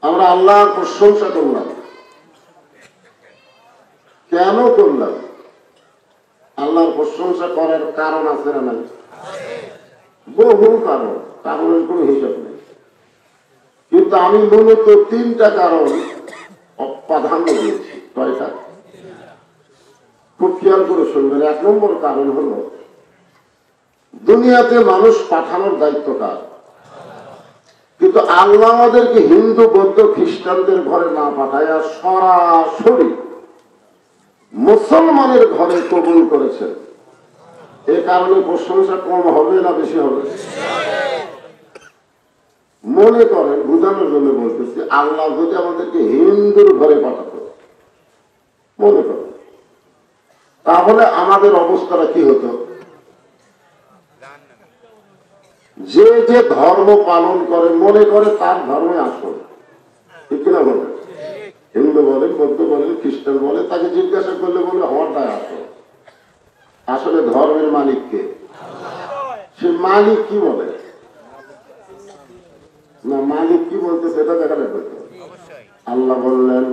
আমরা আল্লাহর প্রশংসা করলাম। কেন করলাম? আল্লাহর প্রশংসা করার কারণ আছে না নাই? বহু কারণ, কারণের কোনো হিসাব নেই। কিন্তু আমি মূলত 3টা কারণ প্রাধান্য দিয়েছি। কয়টা? খুব খেয়াল করে শুনবেন। 1 নম্বর কারণ হলো, দুনিয়াতে মানুষ পাঠানোর দায়িত্ব কার? কিন্তু আল্লাহ আমাদেরকে হিন্দু, বৌদ্ধ, খ্রিস্টানদের ঘরে না পাঠায়া সরাসরি মুসলমানের ঘরে কবুল করেছেন। এ কারণে প্রশংসা কম হবে না বেশি হবে? মনে করেন, বোঝানোর জন্য বলতেছি, আল্লাহ যদি আমাদেরকে হিন্দুর ঘরে পাঠাতো, মনে করেন, তাহলে আমাদের অবস্থাটা কি হতো? যে যে ধর্ম পালন করে মনে করে তার ধর্মে আসল, ঠিক কিনা বলে? হিন্দু বলেন, বৌদ্ধ বলেন, খ্রিস্টান বলে, তাকে জিজ্ঞাসা করলে বলে হওয়াটাই আসল। আসলে ধর্মের মালিককে, সে মালিক কি বলে না, মালিক কি বলতে সেটা দেখা লাগবে। আল্লাহ বললেন,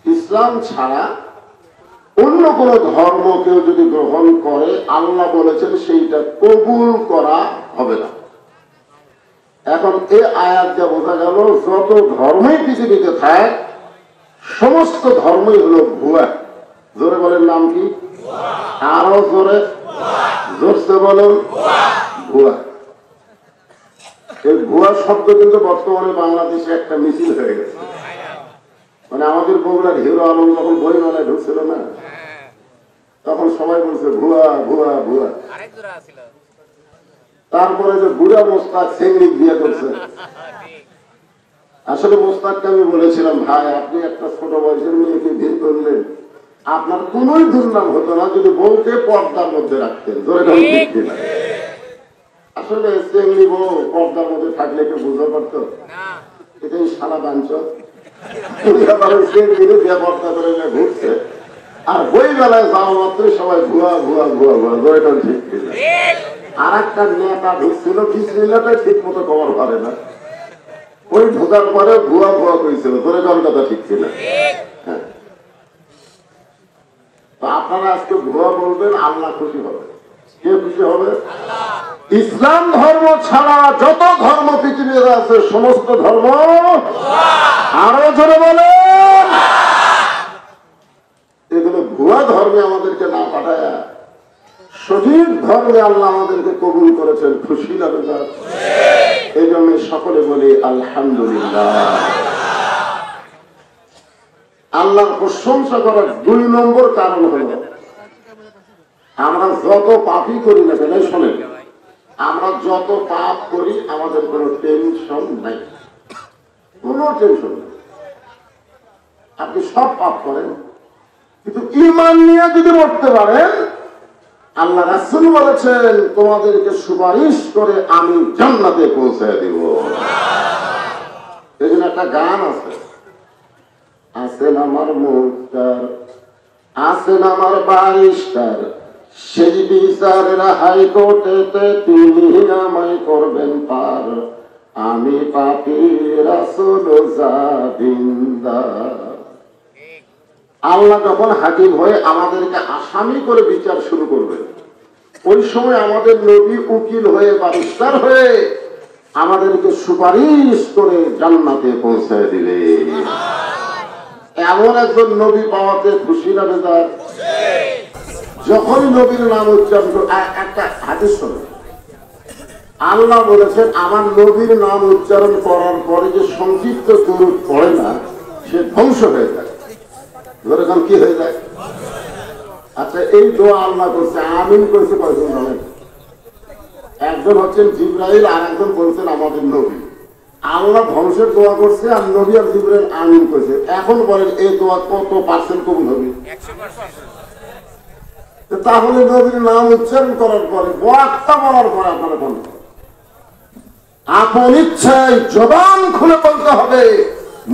ইসলাম ছাড়া অন্য কোন ধর্ম কেউ যদি গ্রহণ করে, আল্লাহ বলেছেন সেইটা কবুল করা হবে না। এখন এই আয়াত যা বোঝা গেল, যত ধর্মই পৃথিবীতে থাক, সমস্ত ধর্মই হলো ভুয়া। জোরে বলেন, নাম কি? আরো জোরে, জোরসে বলেন, ভুয়া। এই ভুয়া শব্দ কিন্তু বর্তমানে বাংলাদেশে একটা মিছিল হয়ে গেছে। মানে আমাদের বগুড়ার হিরো আলম যখন বই মেলায় ঢুকছিল না, তখন সবাই বলছে ভুয়া ভুয়া ভুয়া। তারপরে যে বুড়া মোস্তাক সেঙ্গিক দিয়ে করছে। আসলে মোস্তাককে আমি বলেছিলাম, ভাই আপনি একটা ছোট বয়সের মেয়েকে ভিড় করলেন, আপনার কোন দুর্নাম হতো না যদি বউকে পর্দার মধ্যে রাখতেন। আসলে সেঙ্গি বউ পর্দার মধ্যে থাকলে কেউ বুঝতে পারতো? এটাই সারা বাঞ্চ ঘুরছে, আর বই বেলায় যাওয়া মাত্র সবাই ভুয়া ভুয়া ভুয়া ভুয়া। ঠিক কিনা? আর একটা নেতা ঢুকছিল, বিসমিল্লাহটা ঠিক মতো কভার পারে না, ওই ঢোকার পরে ভুয়া ভুয়া করেছিল। ধরে কোন কথা ঠিক ছিল? হ্যাঁ, আপনারা আজকে ভুয়া বলবেন, আল্লাহ খুশি হবে। কে খুশি হবে? ইসলাম ধর্ম ছাড়া যত ধর্ম পৃথিবীতে আছে সমস্ত ধর্ম, আরো জোরে বলেন, এগুলো ভুয়া ধর্মে আমাদেরকে না পাঠায় সঠিক ধর্মে আল্লাহ আমাদেরকে কবুল করেছেন। খুশি লাগে না? এই জন্য সকলে বলি আলহামদুলিল্লাহ। আল্লাহর প্রশংসা করার 2 নম্বর কারণ হল, আমরা যত পাপই করি না কেন, শোনেন, আমরা যত পাপ করি আমাদের কোনো টেনশন নাই, কোনো টেনশন নেই। আপনি সব পাপ করেন, কিন্তু ঈমান নিয়ে যদি মরতে পারেন, আল্লাহ রাসূল বলেছেন তোমাদেরকে সুপারিশ করে আমি জান্নাতে পৌঁছায় দিব। এই জন্য একটা গান আছে, আছেন আমার মুক্তার, আছেন আমার বারিস্টার, সেই বিচারের হাইকোর্টেতে তিনি আমায় করবেন পার, আমি পাপী রাসূল জাবিন্দার। আল্লাহ যখন হাকিম হয়ে আমাদেরকে আসামি করে বিচার শুরু করবে, ওই সময় আমাদের নবী উকিল হয়ে, বারিস্টার হয়ে আমাদেরকে সুপারিশ করে জান্নাতে পৌঁছায় দিলে। এমন একজন নবী পাওয়াতে খুশি না বেজার? যখন নবীর নাম উচ্চারণ করে, একটা হাদিস শোনেন, আল্লাহ বলেছেন আমার নবীর নাম উচ্চারণ করার পরে যে সংক্ষিপ্ত দরুদ পড়ে না, সে ধ্বংস হয়ে যায়। ধরেন কি হয়ে যায়? আচ্ছা, এই দোয়া আল্লাহ করছে, আমিন করছে কয়জন জানেন? একজন হচ্ছেন জিবরাইল, আর একজন বলছেন আমাদের নবী। আল্লাহ ধ্বংসের দোয়া করছে, আর নবী আর জিবরাইল আমিন করছে। এখন বলেন এই দোয়া কত পার্সেন্ট কবুল হবে? 100%। তাহলে নবীর নাম উচ্চারণ করার পরে, বক্তা বলার পরে আপনারা কোন আপন ইচ্ছায় জবান খুলে বলতে হবে,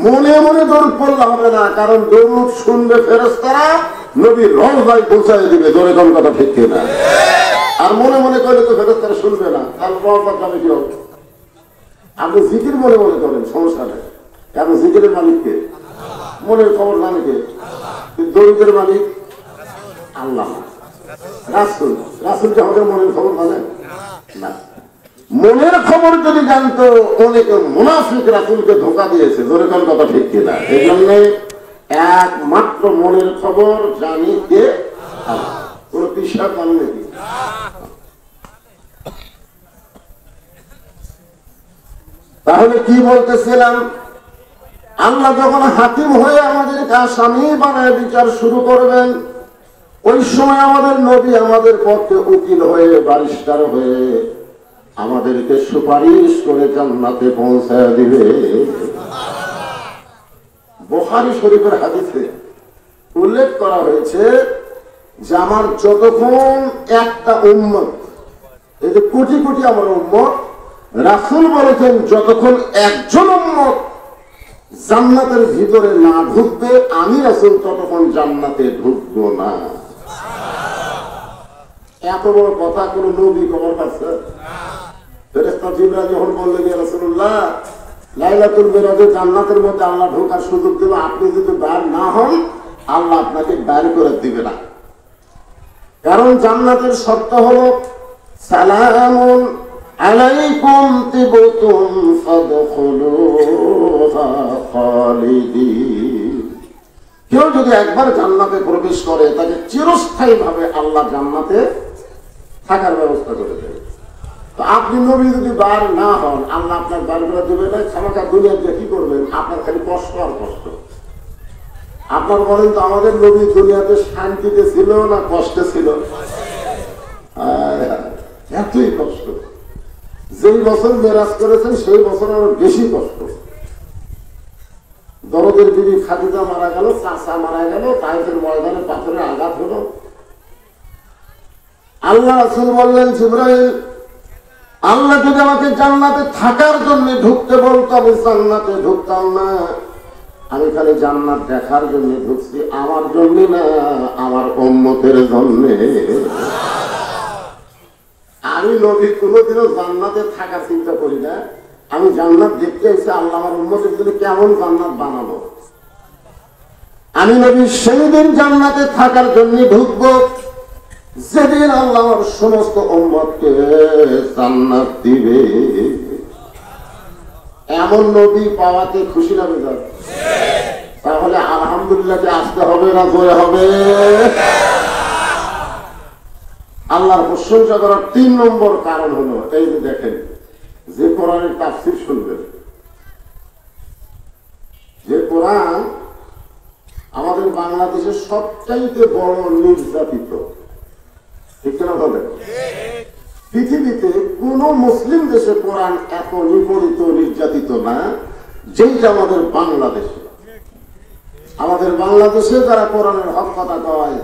মনে মনে দরুদ পড়লে হবে না। কারণ দরুদ শুনবে ফেরেশতারা, নবী রওজায় পৌঁছায় দিবে, জোরে কোন কথা ঠিক কিনা? আর মনে মনে করলে তো ফেরেশতারা শুনবে না, তার রওজা যাবে কি হবে? আপনি জিকির মনে মনে করেন, সমস্যা নেই। কারণ জিকিরের মালিককে মনের খবর জানে কে? দরিদ্রের মালিক আল্লাহ, রাসূল। রাসূলকে আমাদের মনের খবর জানে না। মনের খবর যদি জানতো, অনেকে মুনাফিক রাসূলকে ধোঁকা দিয়েছে, জোরে কোন কথা ঠিক কিনা? এই জন্য একমাত্র মনের খবর জানি কে? আল্লাহ। কোন পিসাব জানে নাকি? তাহলে কি বলতেছিলাম, আল্লাহ যখন হাকিম হয়ে আমাদেরকে আসামি বানায় বিচার শুরু করবেন, ওই সময় আমাদের নবী আমাদের পক্ষে উকিল হয়ে, ব্যারিস্টার হয়ে আমাদেরকে সুপারিশ করে জান্নাতে পৌঁছায় দিবে। বুখারী শরীফের হাদিসে উল্লেখ করা হয়েছে যে আমার যতক্ষণ একটা উম্মত, এই যে কোটি কোটি আমার উম্মত, রাসূল বলেছেন যতক্ষণ একজন উম্মত জান্নাতের ভিতরে না ঢুকবে, আমি রাসূল ততক্ষণ জান্নাতে ঢুকবো না। এত বড় কথা কোন নবী খবর পাচ্ছে? ফেরেশতা জিবরাইল যখন বললেন, ইয়া রাসূলুল্লাহ, লাইলাতুল মিরাজে জান্নাতের মধ্যে আল্লাহ ঢোকার সুযোগ দেবে, আপনি যদি বের না হন আল্লাহ আপনাকে বের করে দিবে না। কারণ জান্নাতের শর্ত হলো সালামুন আলাইকুম তিবতুম ফাদখুলুহা খালিদিন। কেউ যদি একবার জান্নাতে প্রবেশ করে, তাকে চিরস্থায়ী ভাবে আল্লাহ জান্নাতে থাকার ব্যবস্থা করে দেবে। তো আপনি নবী যদি বার না হন, আল্লাহ আপনার বার করে দেবে না। খামাখা দুনিয়াতে কি করবেন? আপনার খালি কষ্ট আর কষ্ট। আপনার বলেন তো, আমাদের নবী দুনিয়াতে শান্তিতে ছিল না কষ্টে ছিল? এতই কষ্ট। যেই বছর মেরাজ করেছেন সেই বছর আরো বেশি কষ্ট। দরদের বিবি খাদিজা মারা গেল, চাচা মারা গেল, তাইফের ময়দানে পাথরের আঘাত হলো। আল্লাহ রাসূল বললেন, জিবরাইল, আল্লাহ যদি আমাকে জান্নাতে থাকার জন্য ঢুকতে বলতো, আমি জান্নাতে ঢুকতাম না। আমি খালি জান্নাত দেখার জন্য ঢুকছি, আমার জন্য না, আমার উম্মতের জন্য। আমি নবী কোনোদিনও জান্নাতে থাকার চিন্তা করি না। আমি জান্নাত দেখতে এসে আল্লাহ আমার উম্মতের জন্য কেমন জান্নাত বানাবো। আমি নবী সেদিন জান্নাতে থাকার জন্য ঢুকবো যেদিন আল্লাহ আমার সমস্ত উম্মতকে জান্নাত দিবে। এমন নবী পাওয়াতে খুশি না বেজার? তাহলে আলহামদুলিল্লাহ আসতে হবে না জোরে হবে? আল্লাহর প্রশংসা করার ৩ নম্বর কারণ হলো এই যে দেখেন, যে কোরআনের তাফসীর শুনবেন, যে কোরআন আমাদের বাংলাদেশের সবচাইতে বড় নির্যাতিত, ঠিক না বলেন? পৃথিবীতে কোন মুসলিম দেশে কোরআন এত নিপীড়িত নির্যাতিত না যেটা আমাদের বাংলাদেশে। আমাদের বাংলাদেশে যারা কোরআনের হক কথা কয়,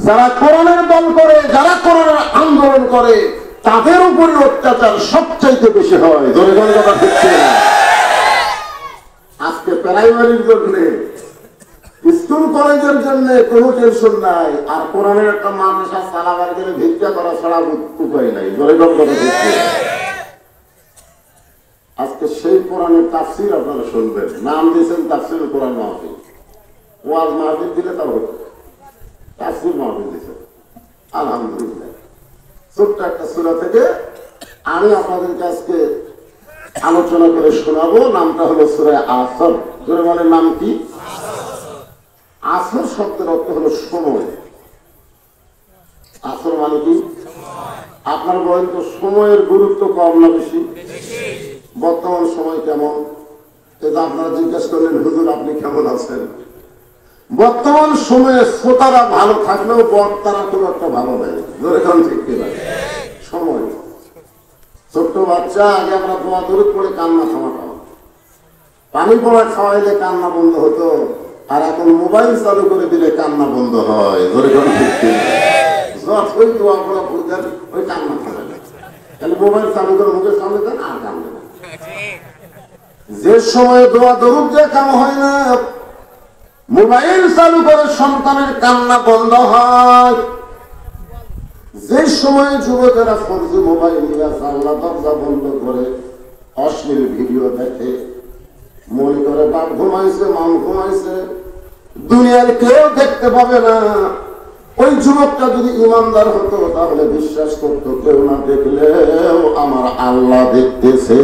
যারা কোরআনের দল করে, যারা কোরআনের আন্দোলন করে, তাদের উপরে অত্যাচার সবচাইতে বেশি হয়। ধরে ধরে কথা ঠিক না? আজকে প্রাইমারির জন্য, স্কুল কলেজের জন্য কোনো টেনশন নাই, আর কোরআনের একটা মাদ্রাসা চালাবার গেলে ভিক্ষা করা ছাড়া উপায় নাই। ধরে ধরে কথা ঠিক না? আজকে সেই কোরআনের তাফসীর আপনারা শুনবেন। নাম দিয়েছেন তাফসীরুল কোরআন মাহফিল। ওয়াজ মাহফিল দিলে তার হতো, তাফসীর মাহফিল দিয়েছেন। আলহামদুলিল্লাহ। ছোট্ট একটা সূরা থেকে আমি আপনাদেরকে আজকে আলোচনা করে শোনাবো। নামটা হলো সূরা আসর। সূরা মানে নাম কি? আসর শব্দের অর্থ হলো সময়। আসর মানে কি? আপনার বলেন তো, সময়ের গুরুত্ব কম না বেশি? বর্তমান সময় কেমন? এটা আপনারা জিজ্ঞেস করলেন, হুজুর আপনি কেমন আছেন? বর্তমান সময়ে শ্রোতারা ভালো থাকলেও বক্তারা খুব একটা ভালো নেই। ঠিক কিনা? সময়। ছোট্ট বাচ্চা আগে আমরা দোয়া দরুদ পড়ে কান্না থামাতাম, পানি পড়া খাওয়াইলে কান্না বন্ধ হতো, আর এখন মোবাইল চালু করে দিলে কান্না বন্ধ হয়। ঠিক কিনা? যতই দোয়া পড়া বুঝতেন ওই কান্না থামে না। তাহলে মোবাইল চালু করে মুখের সামনে দেন আর কান্দে না। যে সময় দোয়া দরুদ যে কাম হয় না, মোবাইল চালু করে সন্তানের কান্না বন্ধ হয়। যে সময় যুবকেরা ফোরজি মোবাইল নিয়ে জানলা দরজা বন্ধ করে অশ্লীল ভিডিও দেখে, মনে করে বাপ ঘুমাইছে, মাম ঘুমাইছে, দুনিয়ার কেউ দেখতে পাবে না। ওই যুবকটা যদি ইমানদার হতো তাহলে বিশ্বাস করতো কেউ না দেখলেও আমার আল্লাহ দেখতেছে।